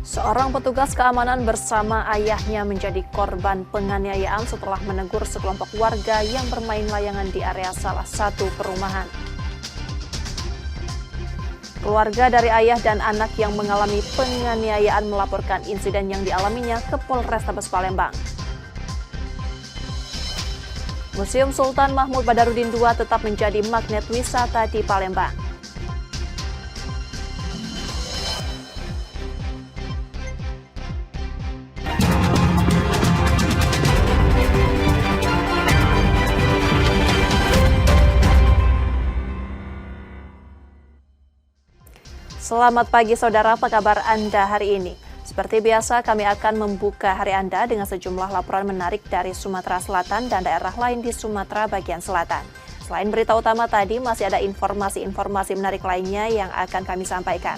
Seorang petugas keamanan bersama ayahnya menjadi korban penganiayaan setelah menegur sekelompok warga yang bermain layangan di area salah satu perumahan. Keluarga dari ayah dan anak yang mengalami penganiayaan melaporkan insiden yang dialaminya ke Polrestabes Palembang. Museum Sultan Mahmud Badarudin II tetap menjadi magnet wisata di Palembang. Selamat pagi saudara, apa kabar Anda hari ini? Seperti biasa kami akan membuka hari Anda dengan sejumlah laporan menarik dari Sumatera Selatan dan daerah lain di Sumatera bagian selatan. Selain berita utama tadi, masih ada informasi-informasi menarik lainnya yang akan kami sampaikan.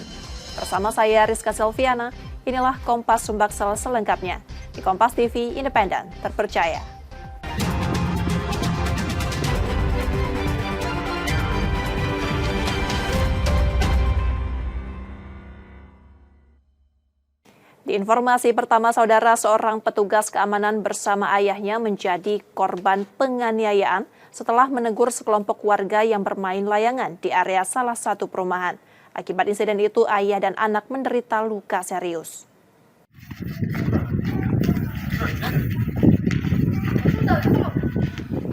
Bersama saya Rizka Silviana, inilah Kompas Sumbaksel selengkapnya. Di Kompas TV, independen, terpercaya. Di informasi pertama, saudara, seorang petugas keamanan bersama ayahnya menjadi korban penganiayaan setelah menegur sekelompok warga yang bermain layangan di area salah satu perumahan. Akibat insiden itu, ayah dan anak menderita luka serius.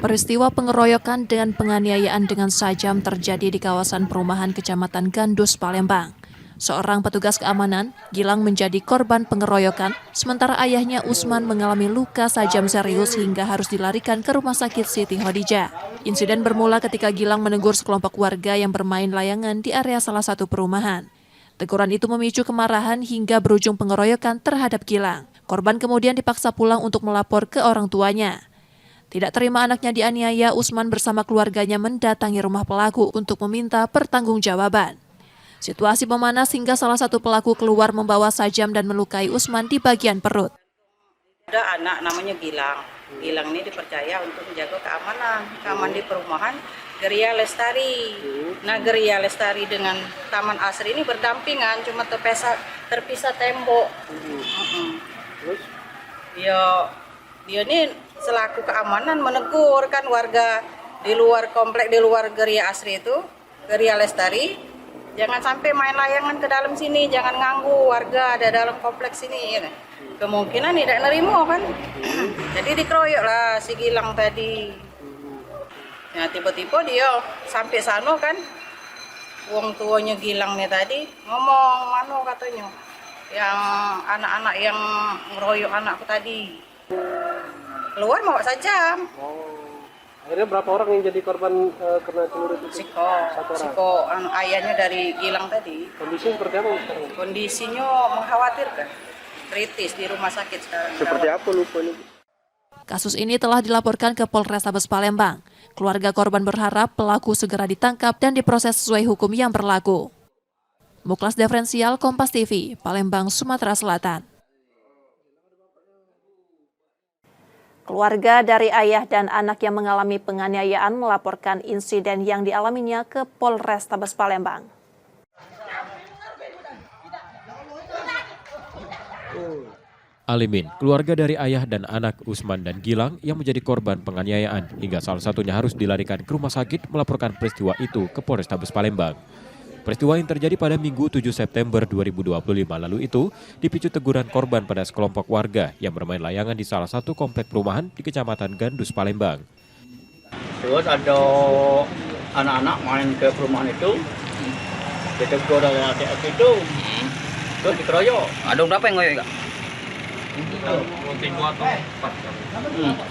Peristiwa pengeroyokan dan penganiayaan dengan sajam terjadi di kawasan perumahan Kecamatan Gandus, Palembang. Seorang petugas keamanan, Gilang, menjadi korban pengeroyokan, sementara ayahnya Usman mengalami luka sajam serius hingga harus dilarikan ke Rumah Sakit Siti Khadijah. Insiden bermula ketika Gilang menegur sekelompok warga yang bermain layangan di area salah satu perumahan. Teguran itu memicu kemarahan hingga berujung pengeroyokan terhadap Gilang. Korban kemudian dipaksa pulang untuk melapor ke orang tuanya. Tidak terima anaknya dianiaya, Usman bersama keluarganya mendatangi rumah pelaku untuk meminta pertanggungjawaban. Situasi memanas hingga salah satu pelaku keluar membawa sajam dan melukai Usman di bagian perut. Ada anak namanya Gilang. Gilang ini dipercaya untuk menjaga keamanan di perumahan Geria Lestari. Nah, Geria Lestari dengan Taman Asri ini berdampingan, cuma terpisah tembok. Terus? Dia ini selaku keamanan menegur kan warga di luar komplek, di luar Geria Asri itu, Geria Lestari. Jangan sampai main layangan ke dalam sini, jangan ganggu warga ada dalam kompleks sini. Ya. Kemungkinan tidak nerimo kan. Jadi dikeroyok lah si Gilang tadi. Nah, tiba-tiba dia sampai sana kan. Wong tuanya Gilang nih tadi ngomong katanya. Yang anak-anak yang ngeroyok anakku tadi. Keluar bawa saja. Akhirnya berapa orang yang jadi korban kena celurit itu? Siko, ayahnya dari Gilang tadi. Kondisinya seperti apa sekarang? Kondisinya mengkhawatirkan, kritis di rumah sakit sekarang. Seperti apa lupa ini? Kasus ini telah dilaporkan ke Polrestabes Palembang. Keluarga korban berharap pelaku segera ditangkap dan diproses sesuai hukum yang berlaku. Muklas Diferensial, Kompas TV, Palembang, Sumatera Selatan. Keluarga dari ayah dan anak yang mengalami penganiayaan melaporkan insiden yang dialaminya ke Polrestabes Palembang. Alimin, keluarga dari ayah dan anak Usman dan Gilang yang menjadi korban penganiayaan hingga salah satunya harus dilarikan ke rumah sakit melaporkan peristiwa itu ke Polrestabes Palembang. Peristiwa yang terjadi pada Minggu 7 September 2025 lalu itu dipicu teguran korban pada sekelompok warga yang bermain layangan di salah satu komplek perumahan di Kecamatan Gandus, Palembang. Terus ada anak-anak main ke perumahan itu, ditegur oleh adik itu, terus dikeroyok. Ada berapa yang ngoyok, Kak? 3 atau 4 kan?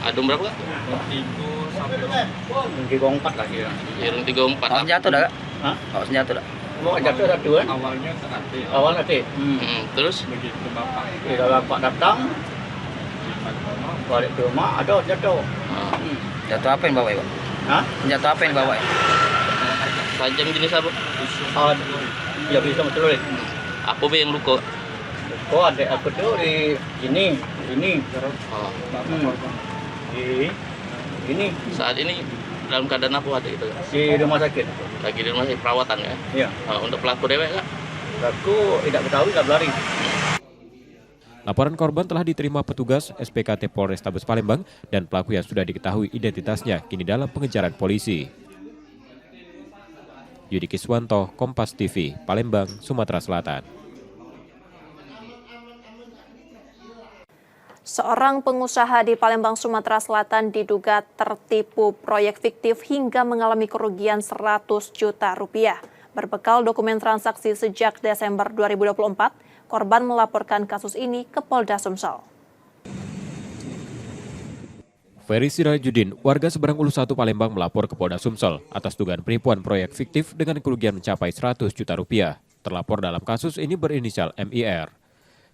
Ada berapa, Kak? 3 sampai 4 lah kira. Ya, 3-4. Kalau senjata dah, Kak? Hah? Kalau senjata dah? Mau jatuh satu kan? awalnya terakhir. Awal nanti. Terus? Begitu bapak Bila bapak datang, balik ke rumah ada jatuh. Senjata apa yang bawa, Pak? Hah? Senjata apa yang bawa? Tajam jenis apa? Ya bisa mencelurit. Apa be yang luka? Kok adik aku tuh di sini. Oh. Di ini Saat ini dalam keadaan apa ada itu? di rumah sakit. Lagi di rumah sakit perawatan, ya? Iya. Untuk pelaku dewek, Kak? Aku tidak ketahui, tidak berlari. Laporan korban telah diterima petugas SPKT Polrestabes Palembang dan pelaku yang sudah diketahui identitasnya kini dalam pengejaran polisi. Yudi Kiswanto, Kompas TV, Palembang, Sumatera Selatan. Seorang pengusaha di Palembang, Sumatera Selatan diduga tertipu proyek fiktif hingga mengalami kerugian 100 juta rupiah. Berbekal dokumen transaksi sejak Desember 2024, korban melaporkan kasus ini ke Polda Sumsel. Ferry Sirajudin, warga Seberang Ulu 1 Palembang melapor ke Polda Sumsel atas dugaan penipuan proyek fiktif dengan kerugian mencapai 100 juta rupiah. Terlapor dalam kasus ini berinisial MIR.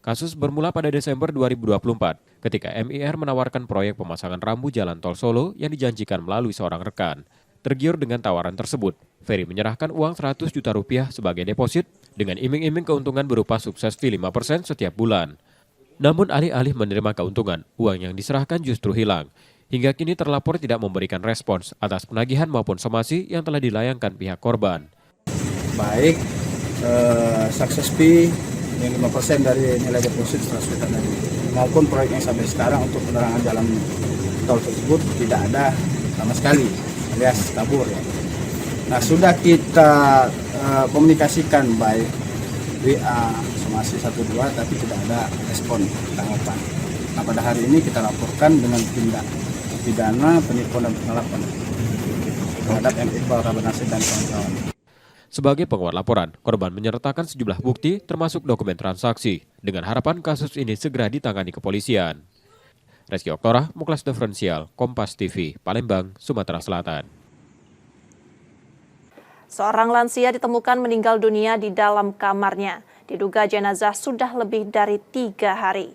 Kasus bermula pada Desember 2024 ketika MIR menawarkan proyek pemasangan rambu jalan tol Solo yang dijanjikan melalui seorang rekan. Tergiur dengan tawaran tersebut, Ferry menyerahkan uang 100 juta rupiah sebagai deposit dengan iming-iming keuntungan berupa sukses fee 5% setiap bulan. Namun alih-alih menerima keuntungan, uang yang diserahkan justru hilang. Hingga kini terlapor tidak memberikan respons atas penagihan maupun somasi yang telah dilayangkan pihak korban. Baik sukses fee yang 5% dari nilai deposit transfer tadi maupun proyek yang sampai sekarang untuk penerangan jalan tol tersebut tidak ada sama sekali, alias kabur ya. Nah, sudah kita komunikasikan baik WA, somasi 1-2 tapi tidak ada respon tanggapan. Nah, pada hari ini kita laporkan dengan tindak pidana penipuan dan penggelapan terhadap M. Iqbal Rabanasir dan kawan-kawan. Sebagai penguat laporan, korban menyertakan sejumlah bukti termasuk dokumen transaksi dengan harapan kasus ini segera ditangani kepolisian. Reski Oktora, Muklas Diferensial, Kompas TV, Palembang, Sumatera Selatan. Seorang lansia ditemukan meninggal dunia di dalam kamarnya. Diduga jenazah sudah lebih dari 3 hari.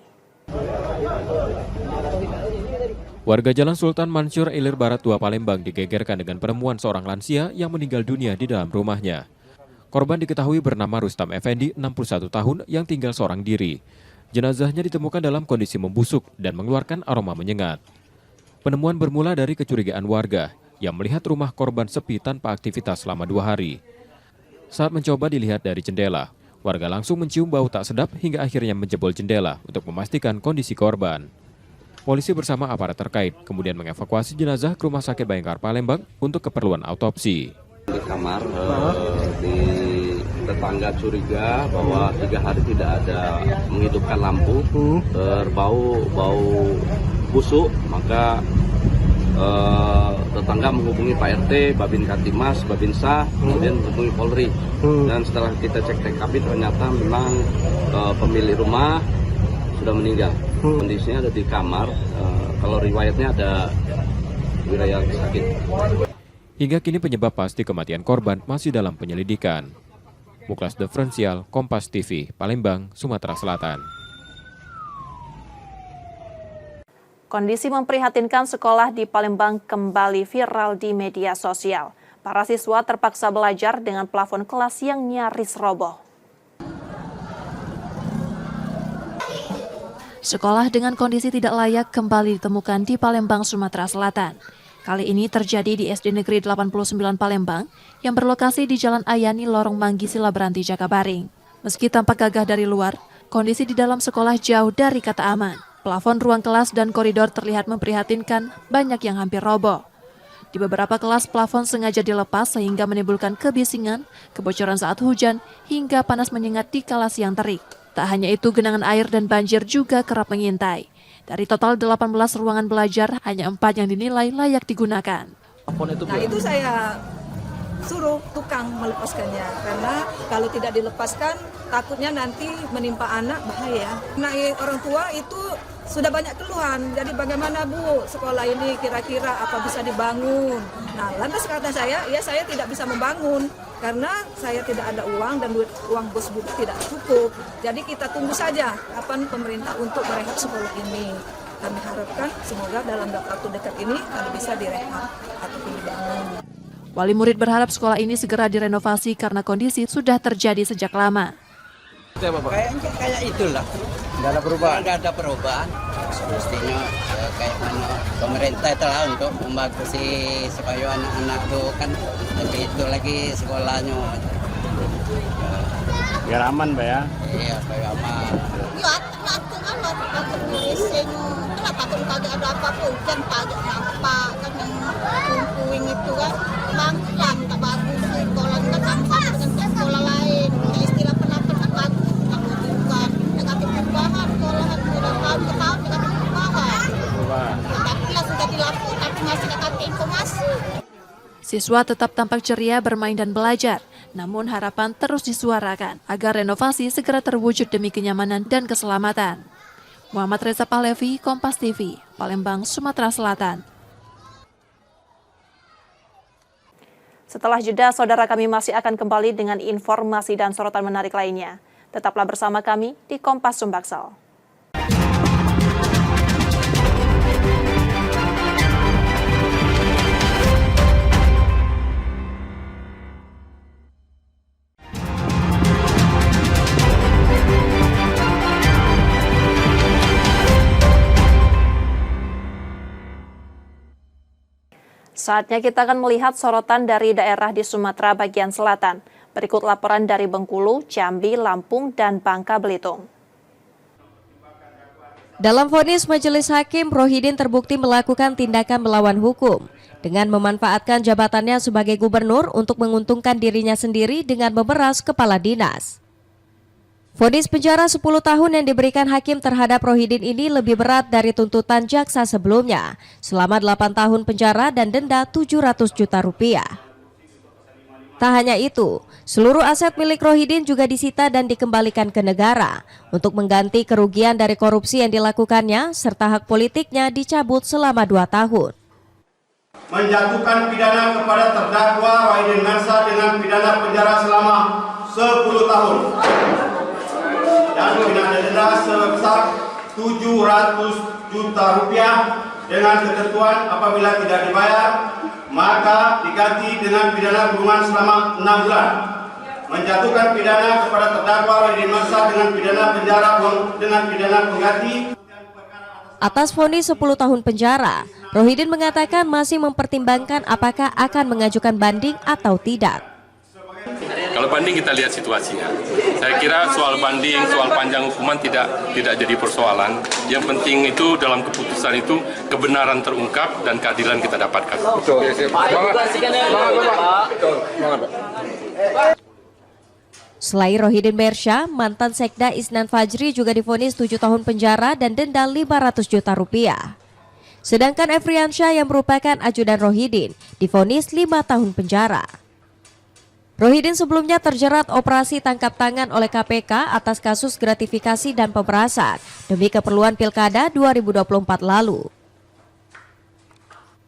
Warga Jalan Sultan Mansur Ilir Barat 2 Palembang digegerkan dengan penemuan seorang lansia yang meninggal dunia di dalam rumahnya. Korban diketahui bernama Rustam Effendi, 61 tahun, yang tinggal seorang diri. Jenazahnya ditemukan dalam kondisi membusuk dan mengeluarkan aroma menyengat. Penemuan bermula dari kecurigaan warga yang melihat rumah korban sepi tanpa aktivitas selama 2 hari. Saat mencoba dilihat dari jendela, warga langsung mencium bau tak sedap hingga akhirnya menjebol jendela untuk memastikan kondisi korban. Polisi bersama aparat terkait kemudian mengevakuasi jenazah ke Rumah Sakit Bayangkara Palembang untuk keperluan autopsi. Di kamar, di tetangga curiga bahwa 3 hari tidak ada menghidupkan lampu, berbau busuk, maka tetangga menghubungi Pak RT, Babin Katimas, Babinsah, kemudian menghubungi Polri. Dan setelah kita cek TKP ternyata memang pemilik rumah sudah meninggal. Kondisinya ada di kamar, kalau riwayatnya ada wilayah sakit. Hingga kini penyebab pasti kematian korban masih dalam penyelidikan. Muklas Diferensial, Kompas TV, Palembang, Sumatera Selatan. Kondisi memprihatinkan sekolah di Palembang kembali viral di media sosial. Para siswa terpaksa belajar dengan plafon kelas yang nyaris roboh. Sekolah dengan kondisi tidak layak kembali ditemukan di Palembang, Sumatera Selatan. Kali ini terjadi di SD Negeri 89 Palembang yang berlokasi di Jalan Ayani, Lorong Manggi, Silaberanti, Jakabaring. Meski tampak gagah dari luar, kondisi di dalam sekolah jauh dari kata aman. Plafon ruang kelas dan koridor terlihat memprihatinkan, banyak yang hampir roboh. Di beberapa kelas, plafon sengaja dilepas sehingga menimbulkan kebisingan, kebocoran saat hujan, hingga panas menyengat di kala siang terik. Tak hanya itu, genangan air dan banjir juga kerap mengintai. Dari total 18 ruangan belajar, hanya 4 yang dinilai layak digunakan. Nah, itu saya suruh tukang melepaskannya, karena kalau tidak dilepaskan takutnya nanti menimpa anak, bahaya. Nah, orang tua itu sudah banyak keluhan, jadi bagaimana Bu, sekolah ini kira-kira apa bisa dibangun? Nah, lantas kata saya, ya saya tidak bisa membangun, karena saya tidak ada uang dan uang bos Bu tidak cukup. Jadi kita tunggu saja kapan pemerintah untuk merehab sekolah ini. Kami harapkan semoga dalam waktu dekat ini kami bisa direhab ataupun dibangun. Wali murid berharap sekolah ini segera direnovasi karena kondisi sudah terjadi sejak lama. Kayaknya kayak itulah. Tidak ada perubahan. Tidak ada perubahan. Semestinya kayak mana pemerintah telah untuk membantu supaya anak-anak itu kan lebih itu lagi sekolahnya. Biar aman, Mbak ya. Iya, supaya aman. pun kagak ada apa-apa, hujan kagak apa kan yang puing itu kan bangkang tak bagus sekolah kan sama dengan sekolah lain. Istilah penonton kan bagus, kalau bukan negatif perubahan sekolahan sudah tahun ke tahun negatif perubahan. Tapi lah sudah dilakukan tapi masih negatif informasi. Siswa tetap tampak ceria bermain dan belajar, namun harapan terus disuarakan agar renovasi segera terwujud demi kenyamanan dan keselamatan. Muhammad Reza Pahlevi, Kompas TV, Palembang, Sumatera Selatan. Setelah jeda, saudara kami masih akan kembali dengan informasi dan sorotan menarik lainnya. Tetaplah bersama kami di Kompas Sumbaksel. Saatnya kita akan melihat sorotan dari daerah di Sumatera bagian selatan. Berikut laporan dari Bengkulu, Jambi, Lampung, dan Bangka Belitung. Dalam vonis Majelis Hakim, Rohidin terbukti melakukan tindakan melawan hukum dengan memanfaatkan jabatannya sebagai gubernur untuk menguntungkan dirinya sendiri dengan memeras kepala dinas. Vonis penjara 10 tahun yang diberikan hakim terhadap Rohidin ini lebih berat dari tuntutan jaksa sebelumnya, selama 8 tahun penjara dan denda 700 juta rupiah. Tak hanya itu, seluruh aset milik Rohidin juga disita dan dikembalikan ke negara untuk mengganti kerugian dari korupsi yang dilakukannya, serta hak politiknya dicabut selama 2 tahun. Menjatuhkan pidana kepada terdakwa Rohidin Mersa dengan pidana penjara selama 10 tahun. Dan pidana denda sebesar 700 juta rupiah dengan ketentuan apabila tidak dibayar maka diganti dengan pidana kurungan selama 6 bulan. Menjatuhkan pidana kepada terdakwa Rohidin Mersa dengan pidana penjara dengan pidana pengganti. Atas vonis 10 tahun penjara, Rohidin mengatakan masih mempertimbangkan apakah akan mengajukan banding atau tidak. Kalau banding kita lihat situasinya. Saya kira soal banding, soal panjang hukuman tidak jadi persoalan. Yang penting itu dalam keputusan itu kebenaran terungkap dan keadilan kita dapatkan. Betul. Selain Rohidin Mersa, mantan Sekda Isnan Fajri juga divonis 7 tahun penjara dan denda 500 juta rupiah. Sedangkan Efriansyah yang merupakan ajudan Rohidin divonis 5 tahun penjara. Rohidin sebelumnya terjerat operasi tangkap tangan oleh KPK atas kasus gratifikasi dan pemerasan demi keperluan Pilkada 2024 lalu.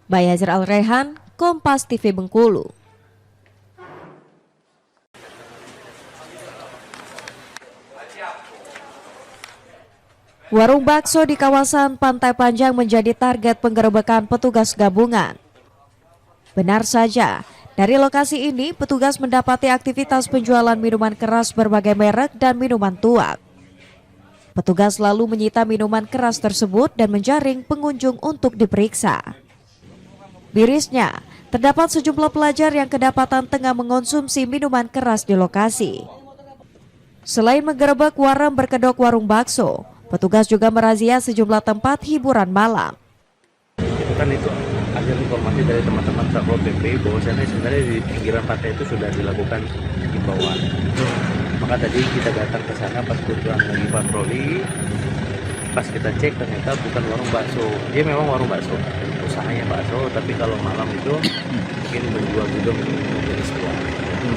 Bayazir Al-Rehan, Kompas TV Bengkulu. Warung bakso di kawasan Pantai Panjang menjadi target penggerebekan petugas gabungan. Benar saja, dari lokasi ini petugas mendapati aktivitas penjualan minuman keras berbagai merek dan minuman tuak. Petugas lalu menyita minuman keras tersebut dan menjaring pengunjung untuk diperiksa. Mirisnya, terdapat sejumlah pelajar yang kedapatan tengah mengonsumsi minuman keras di lokasi. Selain menggerebek warung berkedok warung bakso, petugas juga merazia sejumlah tempat hiburan malam. Itu kan itu hasil informasi dari teman-teman Satpol PP bahwasannya sebenarnya di pinggiran pantai itu sudah dilakukan himbauan. Maka tadi kita datang ke sana pas kebetulan lagi patroli, pas kita cek ternyata bukan warung bakso. Dia memang warung bakso, usahanya bakso, tapi kalau malam itu mungkin menjual juga minum jenis tuak.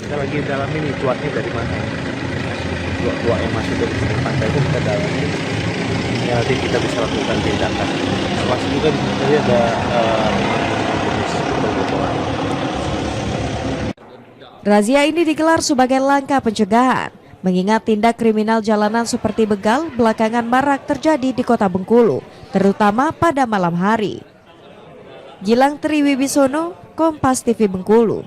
Kita lagi dalamin nih tuaknya dari mana. Tuak yang masuk dari sini pantai itu kita dalamin. Ya, nanti kita bisa lakukan tindakan. Masih juga di sini ada razia ini digelar sebagai langkah pencegahan, mengingat tindak kriminal jalanan seperti begal belakangan marak terjadi di Kota Bengkulu, terutama pada malam hari. Gilang Triwibisono, Kompas TV Bengkulu.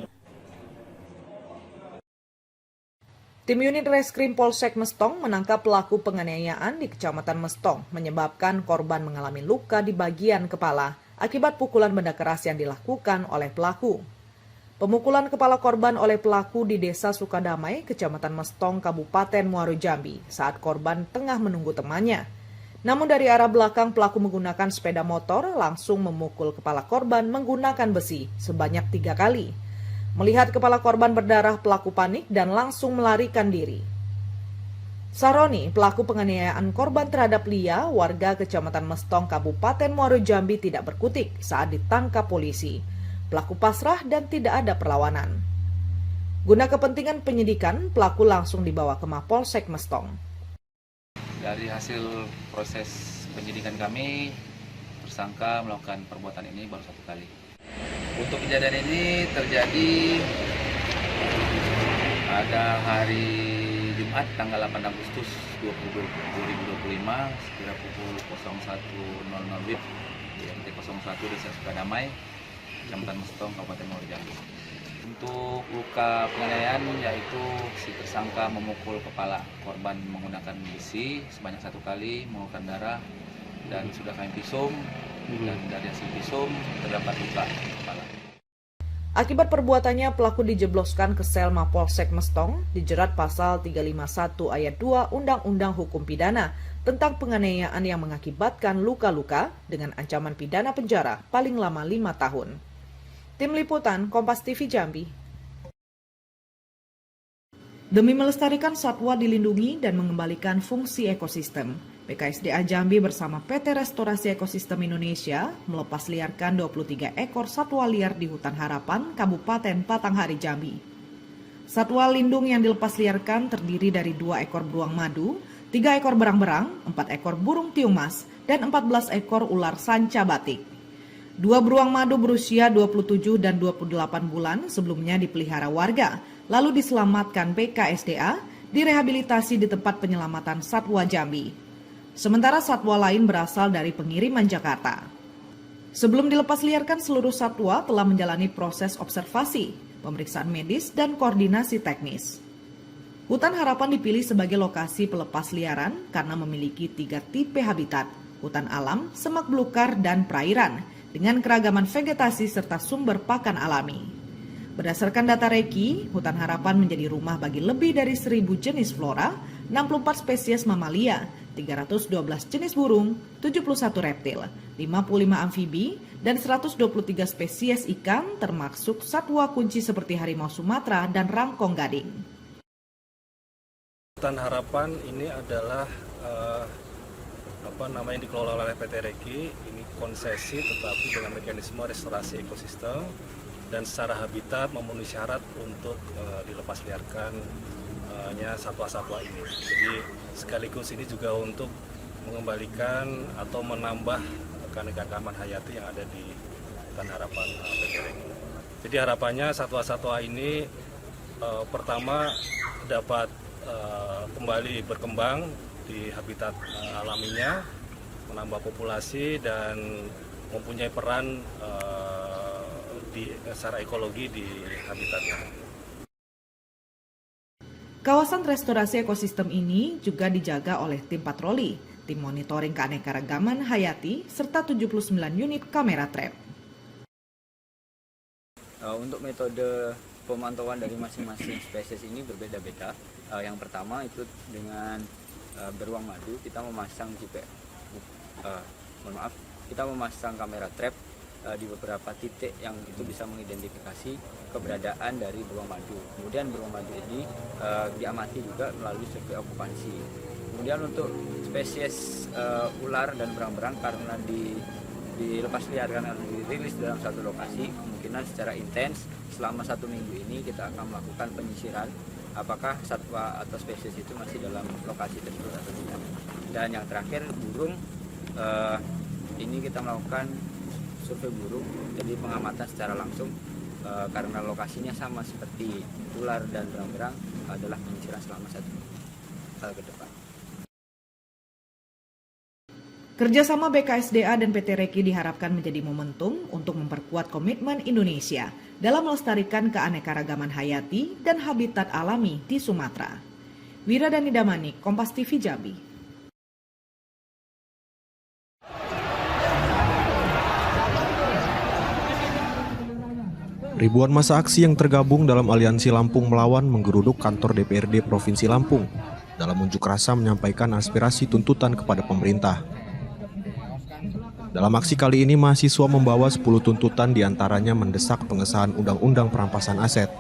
Tim unit Reskrim Polsek Mestong menangkap pelaku penganiayaan di Kecamatan Mestong, menyebabkan korban mengalami luka di bagian kepala akibat pukulan benda keras yang dilakukan oleh pelaku. Pemukulan kepala korban oleh pelaku di Desa Sukadamai, Kecamatan Mestong, Kabupaten Muaro Jambi, saat korban tengah menunggu temannya. Namun dari arah belakang pelaku menggunakan sepeda motor langsung memukul kepala korban menggunakan besi sebanyak 3 kali. Melihat kepala korban berdarah, pelaku panik dan langsung melarikan diri. Saroni, pelaku penganiayaan korban terhadap Lia, warga Kecamatan Mestong, Kabupaten Muaro Jambi tidak berkutik saat ditangkap polisi. Pelaku pasrah dan tidak ada perlawanan. Guna kepentingan penyidikan, pelaku langsung dibawa ke Mapolsek Mestong. Dari hasil proses penyidikan kami, tersangka melakukan perbuatan ini baru 1 kali. Untuk kejadian ini terjadi pada hari Jumat tanggal 8 Agustus 2025 sekira pukul 01.00 WIB di RT 01 Desa Sukadamai, Kecamatan Mestong, Kabupaten Muaro Jambi. Untuk luka penganiayaan yaitu si tersangka memukul kepala korban menggunakan besi sebanyak 1 kali, mengeluarkan darah dan sudah kami visum dan dari hasil visum terdapat luka di kepala. Akibat perbuatannya, pelaku dijebloskan ke sel Mapolsek Mestong, dijerat pasal 351 ayat 2 Undang-Undang Hukum Pidana tentang penganiayaan yang mengakibatkan luka-luka dengan ancaman pidana penjara paling lama 5 tahun. Tim Liputan Kompas TV Jambi. Demi melestarikan satwa dilindungi dan mengembalikan fungsi ekosistem, BKSDA Jambi bersama PT Restorasi Ekosistem Indonesia melepas liarkan 23 ekor satwa liar di Hutan Harapan, Kabupaten Batanghari, Jambi. Satwa lindung yang dilepas liarkan terdiri dari 2 ekor beruang madu, 3 ekor berang-berang, 4 ekor burung tiung mas, dan 14 ekor ular sanca batik. 2 beruang madu berusia 27 dan 28 bulan sebelumnya dipelihara warga, lalu diselamatkan BKSDA, direhabilitasi di tempat penyelamatan satwa Jambi. Sementara satwa lain berasal dari pengiriman Jakarta. Sebelum dilepas liarkan, seluruh satwa telah menjalani proses observasi, pemeriksaan medis, dan koordinasi teknis. Hutan Harapan dipilih sebagai lokasi pelepas liaran karena memiliki 3 tipe habitat, hutan alam, semak belukar, dan perairan, dengan keragaman vegetasi serta sumber pakan alami. Berdasarkan data Reki, Hutan Harapan menjadi rumah bagi lebih dari 1.000 jenis flora, 64 spesies mamalia, 312 jenis burung, 71 reptil, 55 amfibi, dan 123 spesies ikan termasuk satwa kunci seperti harimau Sumatera dan rangkong gading. Hutan Harapan ini adalah yang dikelola oleh PT Reki. Ini konsesi tetapi dengan mekanisme restorasi ekosistem dan secara habitat memenuhi syarat untuk dilepas liarkannya satwa-satwa ini. Jadi sekaligus ini juga untuk mengembalikan atau menambah keanekaragaman hayati yang ada di Hutan Harapan PT Reki. Jadi harapannya satwa-satwa ini pertama dapat kembali berkembang di habitat alaminya, menambah populasi dan mempunyai peran secara ekologi di habitatnya. Kawasan restorasi ekosistem ini juga dijaga oleh tim patroli, tim monitoring keanekaragaman hayati, serta 79 unit kamera trap. Untuk metode pemantauan dari masing-masing spesies ini berbeda-beda. Yang pertama itu dengan beruang madu, kita memasang kita memasang kamera trap di beberapa titik yang itu bisa mengidentifikasi keberadaan dari beruang madu. Kemudian beruang madu ini diamati juga melalui survei okupansi. Kemudian untuk spesies ular dan berang-berang karena dilepas liarkan atau dirilis dalam satu lokasi, kemungkinan secara intens selama 1 minggu ini kita akan melakukan penyisiran apakah satwa atau spesies itu masih dalam lokasi tersebut atau tidak. Dan yang terakhir burung, ini kita melakukan survei burung, jadi pengamatan secara langsung karena lokasinya sama seperti ular dan berang-berang adalah penyisiran selama 1 minggu ke depan. Kerjasama BKSDA dan PT Reki diharapkan menjadi momentum untuk memperkuat komitmen Indonesia dalam melestarikan keanekaragaman hayati dan habitat alami di Sumatera. Wiradani Damanik, Kompas TV Jambi. Ribuan massa aksi yang tergabung dalam Aliansi Lampung Melawan menggeruduk kantor DPRD Provinsi Lampung. dalam unjuk rasa menyampaikan aspirasi tuntutan kepada pemerintah. Dalam aksi kali ini, mahasiswa membawa 10 tuntutan, diantaranya mendesak pengesahan Undang-Undang Perampasan Aset,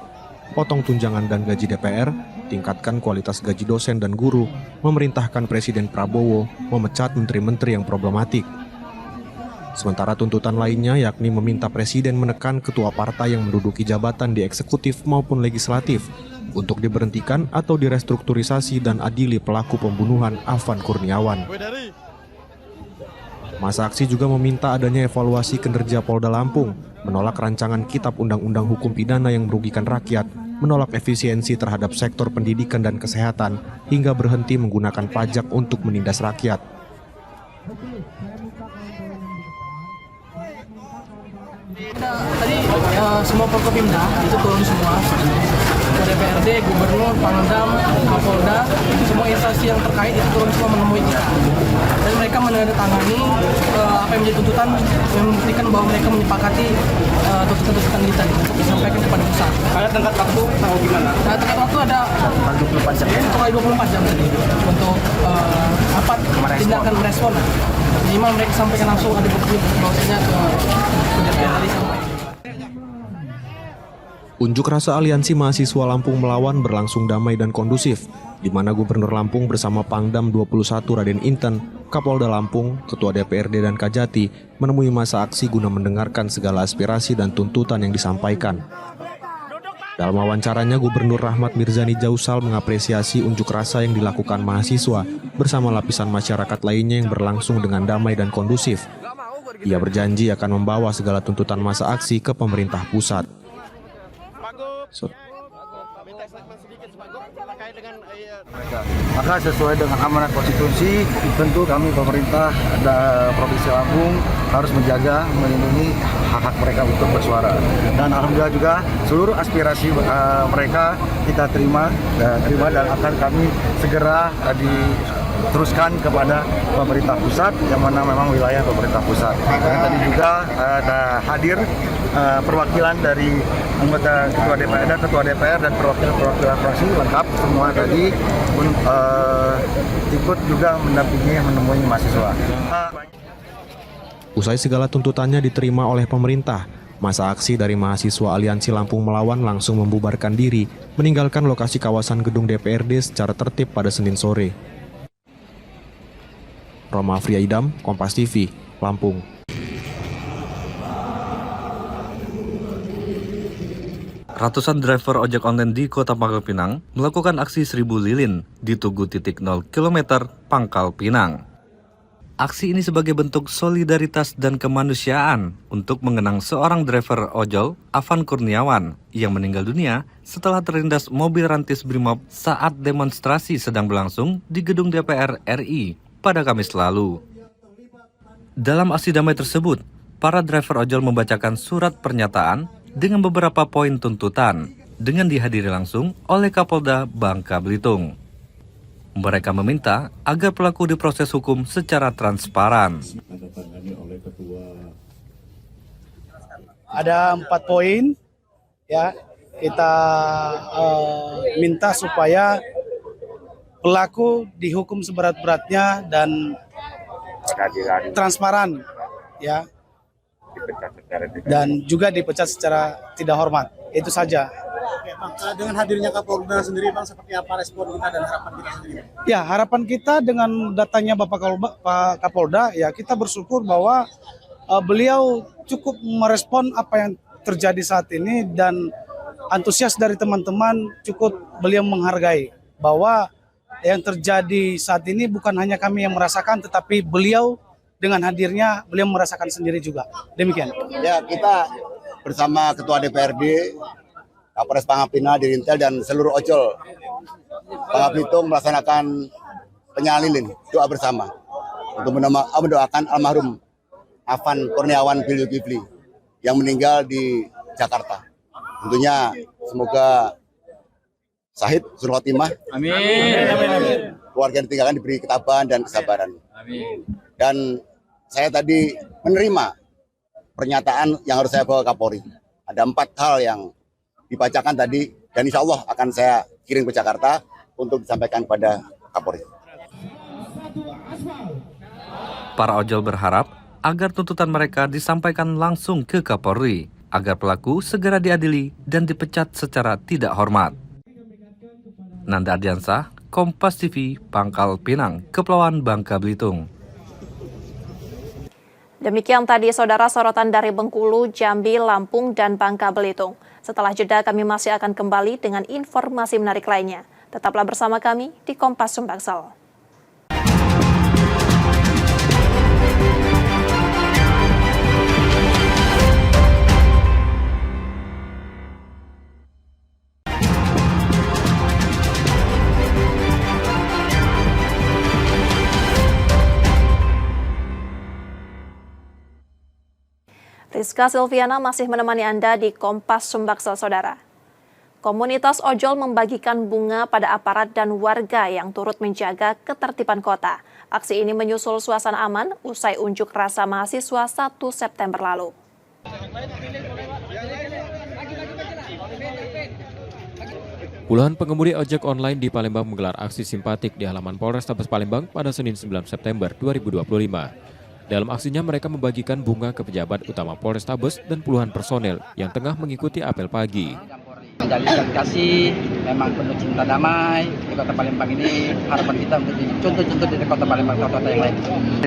potong tunjangan dan gaji DPR, tingkatkan kualitas gaji dosen dan guru, memerintahkan Presiden Prabowo memecat menteri-menteri yang problematik. Sementara tuntutan lainnya yakni meminta Presiden menekan ketua partai yang menduduki jabatan di eksekutif maupun legislatif untuk diberhentikan atau direstrukturisasi dan adili pelaku pembunuhan Afan Kurniawan. Masa aksi juga meminta adanya evaluasi kinerja Polda Lampung, menolak rancangan Kitab Undang-Undang Hukum Pidana yang merugikan rakyat, menolak efisiensi terhadap sektor pendidikan dan kesehatan, hingga berhenti menggunakan pajak untuk menindas rakyat. Tadi semua Forkopimda itu turun semua, DPRD, Gubernur, Pangdam, Kapolda, semua instansi yang terkait itu turun semua menemui kita. Dan mereka menandatangani apa yang menjadi tuntutan, yang membuktikan bahwa mereka menyepakati tuntutan-tuntutan kita untuk disampaikan kepada pusat. Ada tenggat waktu tahu gimana? Nah, tenggat waktu ada 24 jam. Kurang 24 jam tadi untuk tindakan merespon. Minimal mereka sampaikan langsung ada bukti bahwasanya ke DPR tadi sampai. Unjuk rasa Aliansi Mahasiswa Lampung Melawan berlangsung damai dan kondusif, di mana Gubernur Lampung bersama Pangdam 21 Raden Inten, Kapolda Lampung, Ketua DPRD dan Kajati menemui masa aksi guna mendengarkan segala aspirasi dan tuntutan yang disampaikan. Dalam wawancaranya, Gubernur Rahmat Mirzani Jausal mengapresiasi unjuk rasa yang dilakukan mahasiswa bersama lapisan masyarakat lainnya yang berlangsung dengan damai dan kondusif. Ia berjanji akan membawa segala tuntutan masa aksi ke pemerintah pusat. Maka sesuai dengan amanat konstitusi, tentu kami pemerintah dan Provinsi Lampung harus menjaga, melindungi hak-hak mereka untuk bersuara. Dan alhamdulillah juga seluruh aspirasi mereka kita terima dan akan kami segera diteruskan kepada pemerintah pusat, yang mana memang wilayah pemerintah pusat. Dan tadi juga ada hadir perwakilan dari anggota Ketua DPR dan perwakilan fraksi lengkap semua tadi pun ikut juga mendampingi menemui mahasiswa. Usai segala tuntutannya diterima oleh pemerintah, masa aksi dari mahasiswa Aliansi Lampung Melawan langsung membubarkan diri, meninggalkan lokasi kawasan gedung DPRD secara tertib pada Senin sore. Roma Afriyaidam, Kompas TV, Lampung. Ratusan driver ojek online di Kota Pangkal Pinang melakukan aksi 1000 lilin di Tugu 0 km Pangkal Pinang. Aksi ini sebagai bentuk solidaritas dan kemanusiaan untuk mengenang seorang driver ojol, Afan Kurniawan, yang meninggal dunia setelah terlindas mobil rantis Brimob saat demonstrasi sedang berlangsung di gedung DPR RI pada Kamis lalu. Dalam aksi damai tersebut, para driver ojol membacakan surat pernyataan dengan beberapa poin tuntutan dengan dihadiri langsung oleh Kapolda Bangka Belitung. Mereka meminta agar pelaku diproses hukum secara transparan. Ada 4 poin, ya kita minta supaya pelaku dihukum seberat-beratnya dan transparan, ya. Dan juga dipecat secara tidak hormat. Itu saja. Dengan hadirnya Kapolda sendiri, Bang, seperti apa respon kita dan harapan kita sendiri? Ya, harapan kita dengan datangnya Pak Kapolda, ya kita bersyukur bahwa beliau cukup merespon apa yang terjadi saat ini, dan antusias dari teman-teman cukup beliau menghargai bahwa yang terjadi saat ini bukan hanya kami yang merasakan, tetapi beliau dengan hadirnya beliau merasakan sendiri juga. Demikian. Ya, kita bersama Ketua DPRD, Kapolres Pangkal Pinang, Dirintel, dan seluruh ojol Pangkal Belitung melaksanakan penyalahan lilin doa bersama untuk mendoakan almarhum Afan Kurniawan Zulkifli yang meninggal di Jakarta. Tentunya semoga Syahid Husnul Khotimah. Amin. Keluarga yang ditinggalkan diberi ketabahan dan kesabaran. Amin. Dan saya tadi menerima pernyataan yang harus saya bawa ke Kapolri. Ada 4 hal yang dibacakan tadi, dan insya Allah akan saya kirim ke Jakarta untuk disampaikan kepada Kapolri. Para ojol berharap agar tuntutan mereka disampaikan langsung ke Kapolri, agar pelaku segera diadili dan dipecat secara tidak hormat. Nanda Ardiansah, Kompas TV, Pangkal Pinang, Kepulauan Bangka Belitung. Demikian tadi saudara sorotan dari Bengkulu, Jambi, Lampung, dan Bangka Belitung. Setelah jeda kami masih akan kembali dengan informasi menarik lainnya. Tetaplah bersama kami di Kompas Sumbaksel. Rizka Silviana masih menemani Anda di Kompas Sumbaksel, saudara. Komunitas ojol membagikan bunga pada aparat dan warga yang turut menjaga ketertiban kota. Aksi ini menyusul suasana aman usai unjuk rasa mahasiswa 1 September lalu. Puluhan pengemudi ojek online di Palembang menggelar aksi simpatik di halaman Polrestabes Palembang pada Senin 9 September 2025. Dalam aksinya mereka membagikan bunga ke pejabat utama Polrestabes dan puluhan personel yang tengah mengikuti apel pagi. Menjalin kasih, memang penuh cinta damai di Kota Palembang ini. Harapan kita untuk contoh-contoh di Kota Palembang, kota-kota yang lain.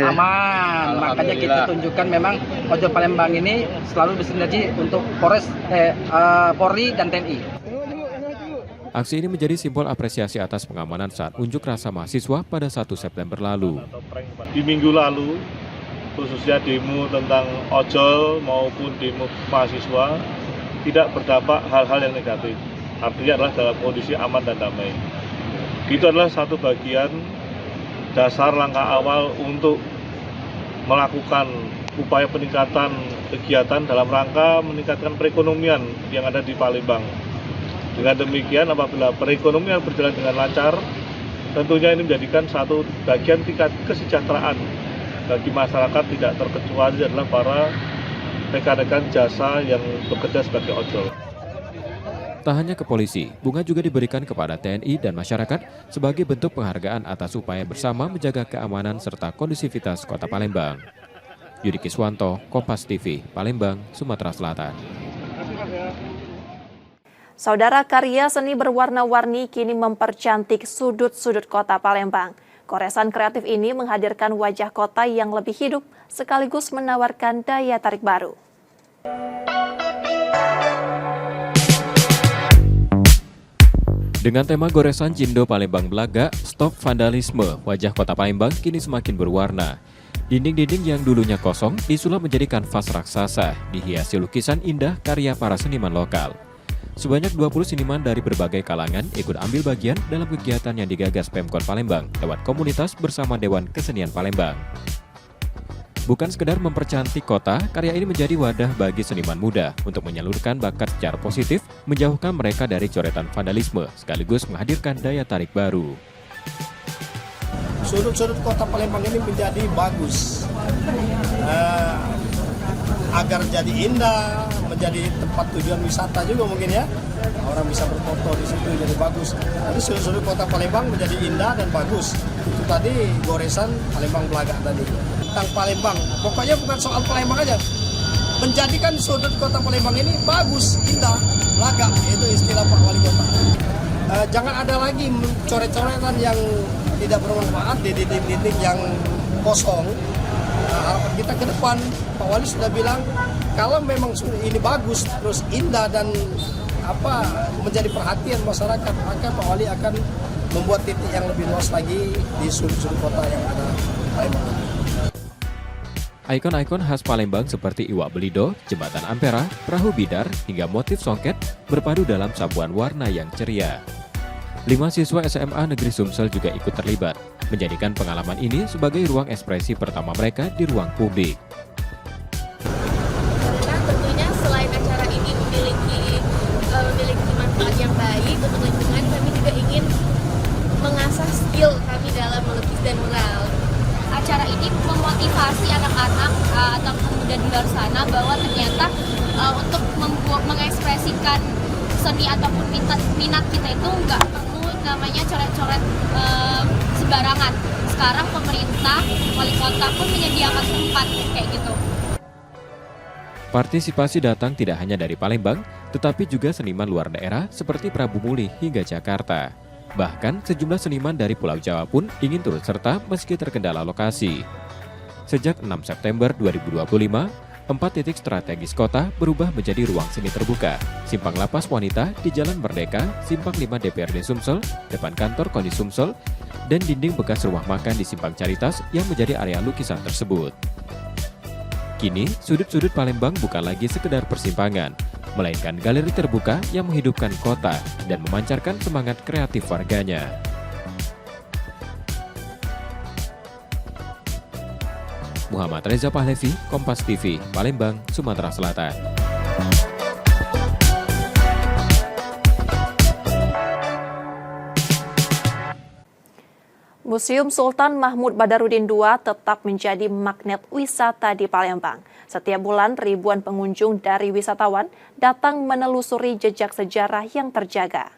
Aman, makanya kita tunjukkan memang ojol Palembang ini selalu bersinergi untuk Polri dan TNI. Aksi ini menjadi simbol apresiasi atas pengamanan saat unjuk rasa mahasiswa pada 1 September lalu. Di minggu lalu, khususnya demo tentang ojol maupun demo mahasiswa, tidak berdampak hal-hal yang negatif. Artinya adalah dalam kondisi aman dan damai. Itu adalah satu bagian dasar langkah awal untuk melakukan upaya peningkatan kegiatan dalam rangka meningkatkan perekonomian yang ada di Palembang. Dengan demikian, apabila perekonomian berjalan dengan lancar, tentunya ini menjadikan satu bagian tingkat kesejahteraan bagi masyarakat, tidak terkecuali adalah para rekan-rekan jasa yang bekerja sebagai ojol. Tak hanya ke polisi, bunga juga diberikan kepada TNI dan masyarakat sebagai bentuk penghargaan atas upaya bersama menjaga keamanan serta kondusivitas Kota Palembang. Yudi Kiswanto, Kompas TV, Palembang, Sumatera Selatan. Saudara, karya seni berwarna-warni kini mempercantik sudut-sudut Kota Palembang. Goresan kreatif ini menghadirkan wajah kota yang lebih hidup sekaligus menawarkan daya tarik baru. Dengan tema goresan Cindo Palembang Belaga, Stop Vandalisme, wajah Kota Palembang kini semakin berwarna. Dinding-dinding yang dulunya kosong disulap menjadi kanvas raksasa, dihiasi lukisan indah karya para seniman lokal. Sebanyak 20 seniman dari berbagai kalangan ikut ambil bagian dalam kegiatan yang digagas Pemkot Palembang lewat komunitas bersama Dewan Kesenian Palembang. Bukan sekedar mempercantik kota, karya ini menjadi wadah bagi seniman muda untuk menyalurkan bakat secara positif, menjauhkan mereka dari coretan vandalisme, sekaligus menghadirkan daya tarik baru. Sudut-sudut Kota Palembang ini menjadi bagus. Agar jadi indah, menjadi tempat tujuan wisata juga mungkin ya. Orang bisa berfoto di situ jadi bagus. Jadi sudut-sudut Kota Palembang menjadi indah dan bagus. Itu tadi goresan Palembang Belaga tadi. Tentang Palembang, pokoknya bukan soal Palembang aja. Menjadikan sudut Kota Palembang ini bagus, indah, belaga, itu istilah Pak Wali Kota. Jangan ada lagi coret-coretan yang tidak bermanfaat di dinding-dinding yang kosong. Harapan kita ke depan, Pak Wali sudah bilang kalau memang ini bagus, terus indah dan menjadi perhatian masyarakat, maka Pak Wali akan membuat titik yang lebih luas lagi di sudut-sudut kota yang ada Palembang. Ikon-ikon khas Palembang seperti iwak belido, jembatan Ampera, perahu bidar, hingga motif songket berpadu dalam sapuan warna yang ceria. 5 siswa SMA Negeri Sumsel juga ikut terlibat, menjadikan pengalaman ini sebagai ruang ekspresi pertama mereka di ruang publik. Nah, tentunya selain acara ini memiliki manfaat yang baik untuk lingkungan, kami juga ingin mengasah skill kami dalam melukis dan mural. Acara ini memotivasi anak-anak atau pemuda di luar sana bahwa ternyata untuk mengekspresikan seni ataupun minat kita itu nggak perlu namanya coret-coret sembarangan. Sekarang pemerintah, wali kota pun menyediakan tempat kayak gitu. Partisipasi datang tidak hanya dari Palembang, tetapi juga seniman luar daerah seperti Prabu Muli hingga Jakarta. Bahkan sejumlah seniman dari Pulau Jawa pun ingin turut serta meski terkendala lokasi. Sejak 6 September 2025, 4 titik strategis kota berubah menjadi ruang seni terbuka. Simpang Lapas Wanita di Jalan Merdeka, Simpang 5 DPRD Sumsel, depan kantor Koni Sumsel, dan dinding bekas rumah makan di Simpang Caritas yang menjadi area lukisan tersebut. Kini, sudut-sudut Palembang bukan lagi sekedar persimpangan, melainkan galeri terbuka yang menghidupkan kota dan memancarkan semangat kreatif warganya. Muhammad Reza Pahlevi, Kompas TV, Palembang, Sumatera Selatan. Museum Sultan Mahmud Badarudin II tetap menjadi magnet wisata di Palembang. Setiap bulan ribuan pengunjung dari wisatawan datang menelusuri jejak sejarah yang terjaga.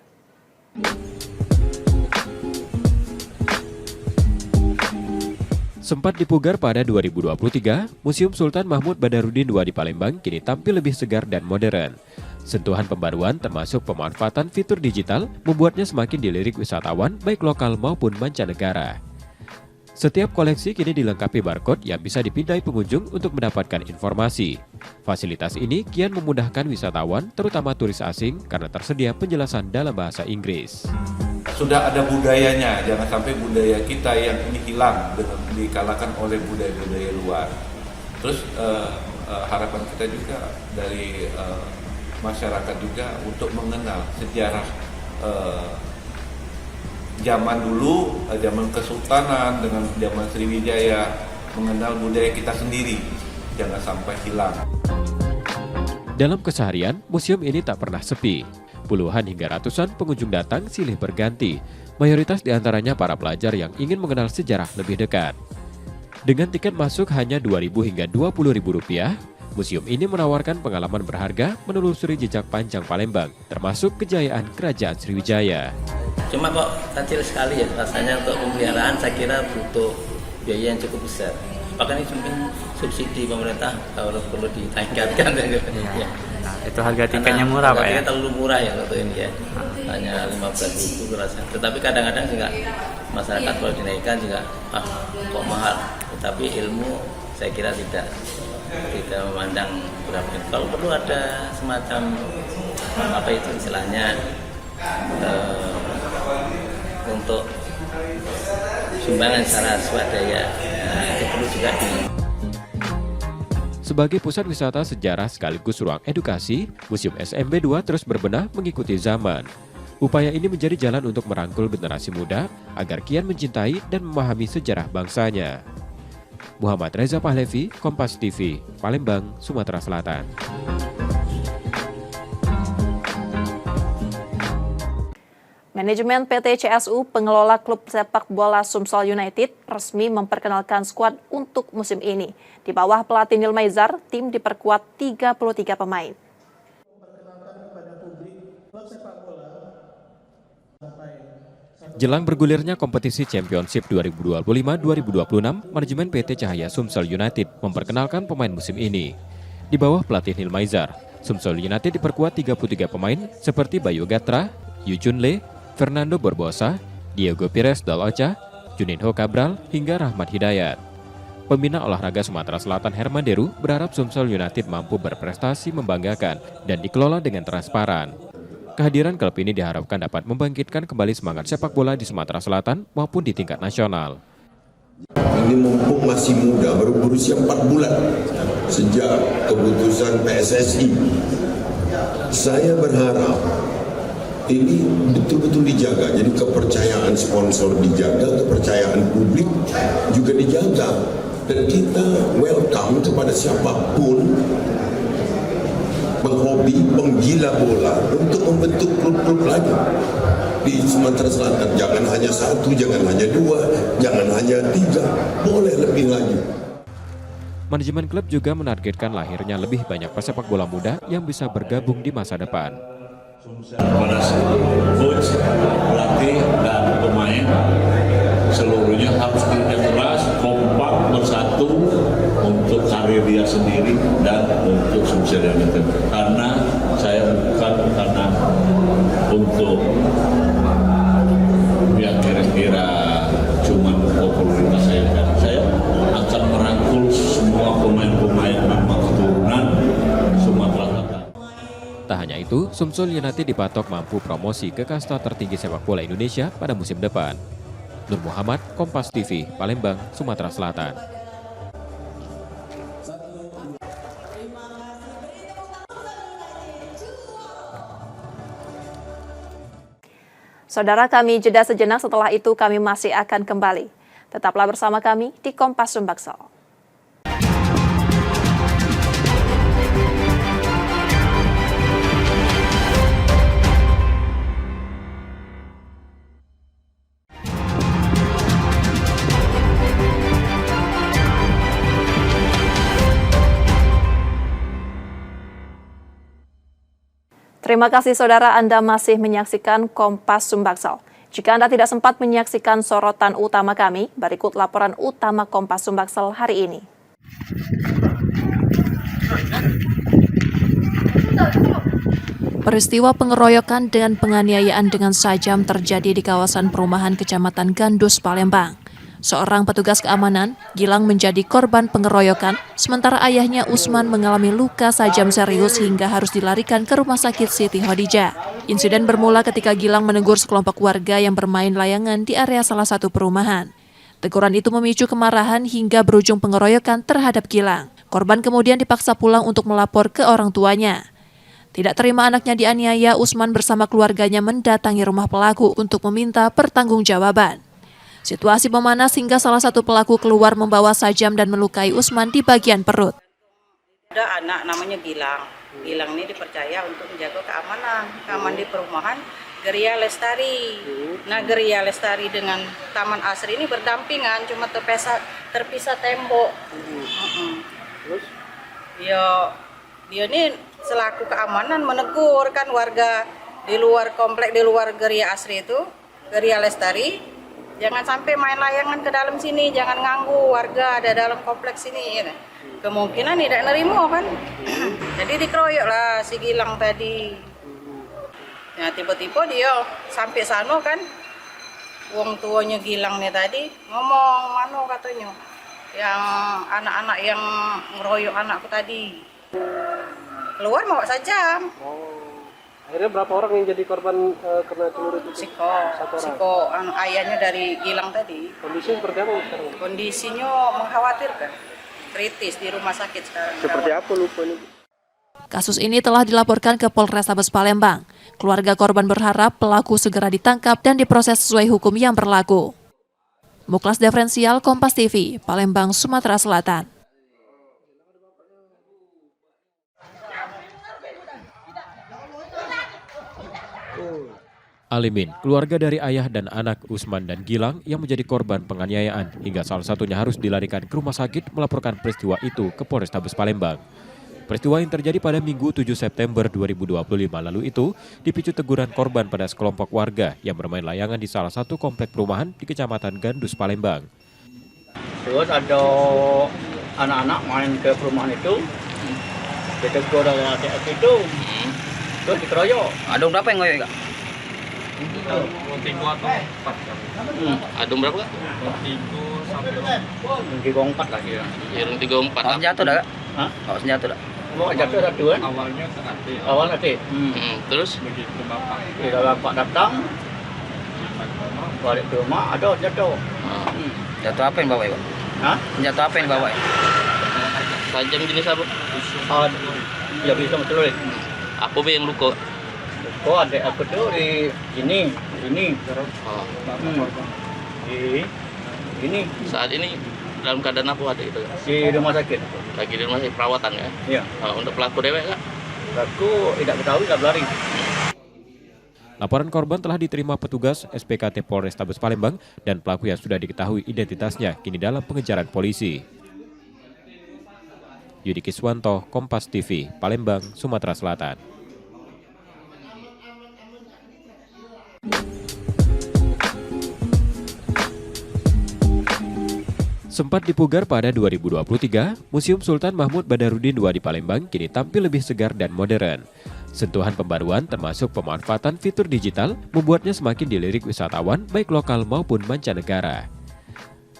Sempat dipugar pada 2023, Museum Sultan Mahmud Badarudin II di Palembang kini tampil lebih segar dan modern. Sentuhan pembaruan termasuk pemanfaatan fitur digital membuatnya semakin dilirik wisatawan baik lokal maupun mancanegara. Setiap koleksi kini dilengkapi barcode yang bisa dipindai pengunjung untuk mendapatkan informasi. Fasilitas ini kian memudahkan wisatawan, terutama turis asing, karena tersedia penjelasan dalam bahasa Inggris. Sudah ada budayanya, jangan sampai budaya kita yang ini hilang dengan dikalahkan oleh budaya-budaya luar. Terus harapan kita juga dari masyarakat juga untuk mengenal sejarah zaman dulu, zaman Kesultanan dengan zaman Sriwijaya, mengenal budaya kita sendiri, jangan sampai hilang. Dalam keseharian, museum ini tak pernah sepi. Puluhan hingga ratusan pengunjung datang silih berganti, mayoritas diantaranya para pelajar yang ingin mengenal sejarah lebih dekat. Dengan tiket masuk hanya Rp2.000 hingga Rp20.000, museum ini menawarkan pengalaman berharga menelusuri jejak panjang Palembang, termasuk kejayaan Kerajaan Sriwijaya. Cuma kok kecil sekali ya, rasanya untuk pemeliharaan saya kira butuh biaya yang cukup besar. Bahkan ini mungkin subsidi pemerintah kalau perlu ditingkatkan. Ya. Nah, itu harga tiketnya murah Pak ya? Terlalu murah ya untuk ini ya, hanya Rp15.000 rasanya. Tetapi kadang-kadang juga masyarakat kalau dinaikkan juga kok mahal. Tetapi ilmu saya kira tidak memandang berapa. Kalau perlu ada semacam apa itu istilahnya untuk sumbangan secara swadaya, itu perlu juga Sebagai pusat wisata sejarah sekaligus ruang edukasi, Museum SMB 2 terus berbenah mengikuti zaman. Upaya ini menjadi jalan untuk merangkul generasi muda agar kian mencintai dan memahami sejarah bangsanya. Muhammad Reza Pahlevi, Kompas TV, Palembang, Sumatera Selatan. Manajemen PT CSU, pengelola klub sepak bola Sumsel United, resmi memperkenalkan skuad untuk musim ini. Di bawah pelatih Nil Maizar, tim diperkuat 33 pemain. Jelang bergulirnya kompetisi Championship 2025-2026, manajemen PT Cahaya Sumsel United memperkenalkan pemain musim ini. Di bawah pelatih Nil Maizar, Sumsel United diperkuat 33 pemain seperti Bayu Gatra, Yu Chun Le, Fernando Barbosa, Diego Pires Dal Ocha, Juninho Cabral, hingga Rahmat Hidayat. Pembina olahraga Sumatera Selatan Herman Deru berharap Sumsel United mampu berprestasi membanggakan dan dikelola dengan transparan. Kehadiran klub ini diharapkan dapat membangkitkan kembali semangat sepak bola di Sumatera Selatan maupun di tingkat nasional. Ini mumpung masih muda, baru berusia 4 bulan sejak keputusan PSSI. Saya berharap ini betul-betul dijaga, jadi kepercayaan sponsor dijaga, kepercayaan publik juga dijaga, dan kita welcome kepada siapapun penghobi, penggila bola untuk membentuk klub-klub lagi di Sumatera Selatan. Jangan hanya 1, jangan hanya 2, jangan hanya 3, boleh lebih lagi. Manajemen klub juga menargetkan lahirnya lebih banyak pesepak bola muda yang bisa bergabung di masa depan. Kepada seluruh coach, pelatih dan pemain, seluruhnya harus kerja keras, kompak, bersatu untuk karir dia sendiri dan untuk Sumsel United. Karena saya bukan karena untuk yang kira-kira cuman popularitas saya, kan saya akan merangkul semua pemain-pemain memang keturunan Sumatera Selatan. Tak hanya itu, Sumsel United dipatok mampu promosi ke kasta tertinggi sepak bola Indonesia pada musim depan. Nur Muhammad, Kompas TV, Palembang, Sumatera Selatan. Saudara, kami jeda sejenak, setelah itu kami masih akan kembali. Tetaplah bersama kami di Kompas Sumbaksel. Terima kasih saudara, Anda masih menyaksikan Kompas Sumbaksel. Jika Anda tidak sempat menyaksikan sorotan utama kami, berikut laporan utama Kompas Sumbaksel hari ini. Peristiwa pengeroyokan dan penganiayaan dengan sajam terjadi di kawasan perumahan Kecamatan Gandus, Palembang. Seorang petugas keamanan, Gilang, menjadi korban pengeroyokan, sementara ayahnya Usman mengalami luka sajam serius hingga harus dilarikan ke Rumah Sakit Siti Khadijah. Insiden bermula ketika Gilang menegur sekelompok warga yang bermain layangan di area salah satu perumahan. Teguran itu memicu kemarahan hingga berujung pengeroyokan terhadap Gilang. Korban kemudian dipaksa pulang untuk melapor ke orang tuanya. Tidak terima anaknya dianiaya, Usman bersama keluarganya mendatangi rumah pelaku untuk meminta pertanggungjawaban. Situasi memanas hingga salah satu pelaku keluar membawa sajam dan melukai Usman di bagian perut. Ada anak namanya Gilang. Gilang ini dipercaya untuk menjaga keamanan di perumahan Geria Lestari. Nah, Geria Lestari dengan Taman Asri ini berdampingan, cuma terpisah tembok. Terus? Dia ini selaku keamanan menegur kan warga di luar komplek, di luar Geria Asri itu, Geria Lestari. Jangan sampai main layangan ke dalam sini, jangan ganggu warga ada dalam kompleks sini. Ya. Kemungkinan tidak nerimo kan. Jadi dikeroyok lah si Gilang tadi. Ya, tiba-tiba dia sampai sana kan. Wong tuanya Gilang nih tadi ngomong, mano katanya, yang anak-anak yang ngeroyok anakku tadi. Keluar bawa saja. Akhirnya berapa orang yang jadi korban kena celurit itu? Siko, ayahnya dari Gilang tadi. Kondisinya seperti apa sekarang? Kondisinya mengkhawatirkan, kritis di rumah sakit sekarang. Seperti apa lupa ini? Kasus ini telah dilaporkan ke Polrestabes Palembang. Keluarga korban berharap pelaku segera ditangkap dan diproses sesuai hukum yang berlaku. Muklas Diferensial, Kompas TV, Palembang, Sumatera Selatan. Alimin, keluarga dari ayah dan anak Usman dan Gilang yang menjadi korban penganiayaan hingga salah satunya harus dilarikan ke rumah sakit melaporkan peristiwa itu ke Polrestabes Palembang. Peristiwa yang terjadi pada Minggu 7 September 2025 lalu itu dipicu teguran korban pada sekelompok warga yang bermain layangan di salah satu komplek perumahan di Kecamatan Gandus, Palembang. Terus ada anak-anak main ke perumahan itu, ditegur oleh adik itu, terus dikeroyok. Ada berapa yang ngoyok, Kak? 3 atau 4. Ada berapa, Kak? 3 sampai 4 lah kira. Ya, 3 4. Bawa senjata dah, Kak? Hah? Bawa senjata dah? Bawa senjata satu kan? Awalnya terhati. Awal nanti. Terus? Begitu Bapak. Bila Bapak datang, balik ke rumah ada senjata. Senjata apa yang bawa, Pak? Hah? Senjata apa yang bawa? Tajam jenis apa? Ya bisa betul. Apa yang luka? Oh, ada aku tuh di sini. Ini. Saat ini dalam keadaan apa ada itu? Di rumah sakit. Lagi di rumah sakit perawatan ya? Iya. Untuk pelaku dewek, Kak? Pelaku tidak ketahui, tidak berlari. Laporan korban telah diterima petugas SPKT Polrestabes Palembang dan pelaku yang sudah diketahui identitasnya kini dalam pengejaran polisi. Yudi Kiswanto, Kompas TV, Palembang, Sumatera Selatan. Sempat dipugar pada 2023, Museum Sultan Mahmud Badarudin II di Palembang kini tampil lebih segar dan modern. Sentuhan pembaruan termasuk pemanfaatan fitur digital membuatnya semakin dilirik wisatawan baik lokal maupun mancanegara.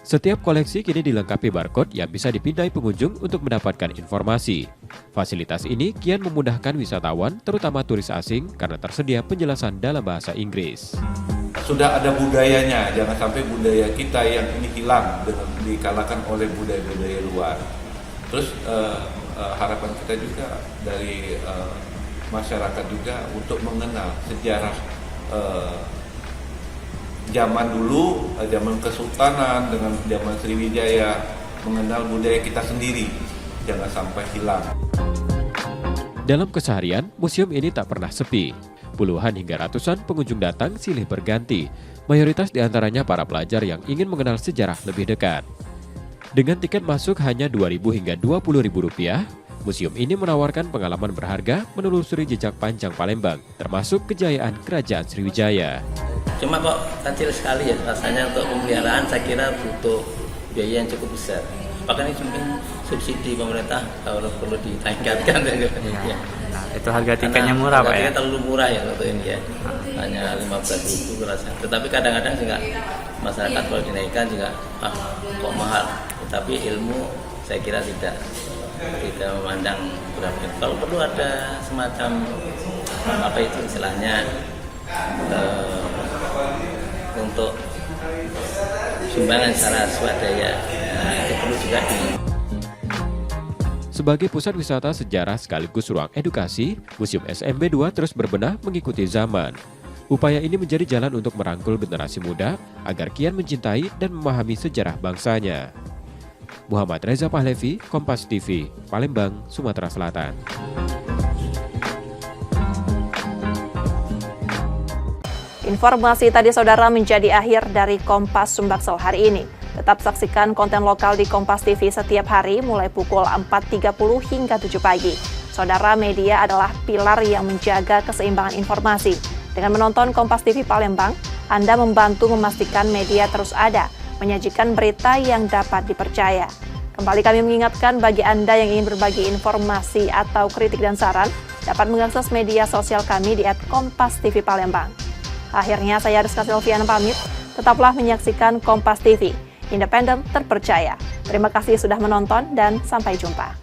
Setiap koleksi kini dilengkapi barcode yang bisa dipindai pengunjung untuk mendapatkan informasi. Fasilitas ini kian memudahkan wisatawan, terutama turis asing, karena tersedia penjelasan dalam bahasa Inggris. Sudah ada budayanya, jangan sampai budaya kita yang ini hilang dengan dikalahkan oleh budaya-budaya luar. Terus harapan kita juga dari masyarakat juga untuk mengenal sejarah zaman dulu, zaman Kesultanan dengan zaman Sriwijaya, mengenal budaya kita sendiri, jangan sampai hilang. Dalam keseharian, museum ini tak pernah sepi. Puluhan hingga ratusan pengunjung datang silih berganti, mayoritas diantaranya para pelajar yang ingin mengenal sejarah lebih dekat. Dengan tiket masuk hanya Rp2.000 hingga Rp20.000, museum ini menawarkan pengalaman berharga menelusuri jejak panjang Palembang, termasuk kejayaan Kerajaan Sriwijaya. Cuma kok kecil sekali ya rasanya, untuk pemeliharaan saya kira butuh biaya yang cukup besar. Bahkan ini mungkin subsidi pemerintah kalau perlu ditingkatkan. Ya. Nah, itu harga tiketnya murah Pak ya? Harga terlalu murah ya untuk ini ya, hanya Rp15.000 rasanya. Tetapi kadang-kadang juga masyarakat kalau dinaikkan juga kok mahal. Tetapi ilmu saya kira tidak memandang berapa. Kalau perlu ada semacam apa itu istilahnya untuk sumbangan secara swadaya, itu perlu juga Sebagai pusat wisata sejarah sekaligus ruang edukasi, Museum SMB 2 terus berbenah mengikuti zaman. Upaya ini menjadi jalan untuk merangkul generasi muda agar kian mencintai dan memahami sejarah bangsanya. Muhammad Reza Pahlevi, Kompas TV, Palembang, Sumatera Selatan. Informasi tadi saudara menjadi akhir dari Kompas Sumbaksel hari ini. Tetap saksikan konten lokal di Kompas TV setiap hari mulai pukul 4.30 hingga 7 pagi. Saudara, media adalah pilar yang menjaga keseimbangan informasi. Dengan menonton Kompas TV Palembang, Anda membantu memastikan media terus ada, menyajikan berita yang dapat dipercaya. Kembali kami mengingatkan bagi Anda yang ingin berbagi informasi atau kritik dan saran, dapat mengakses media sosial kami di @KompasTV Palembang. Akhirnya saya Rizka Silviana pamit, tetaplah menyaksikan Kompas TV, independen terpercaya. Terima kasih sudah menonton dan sampai jumpa.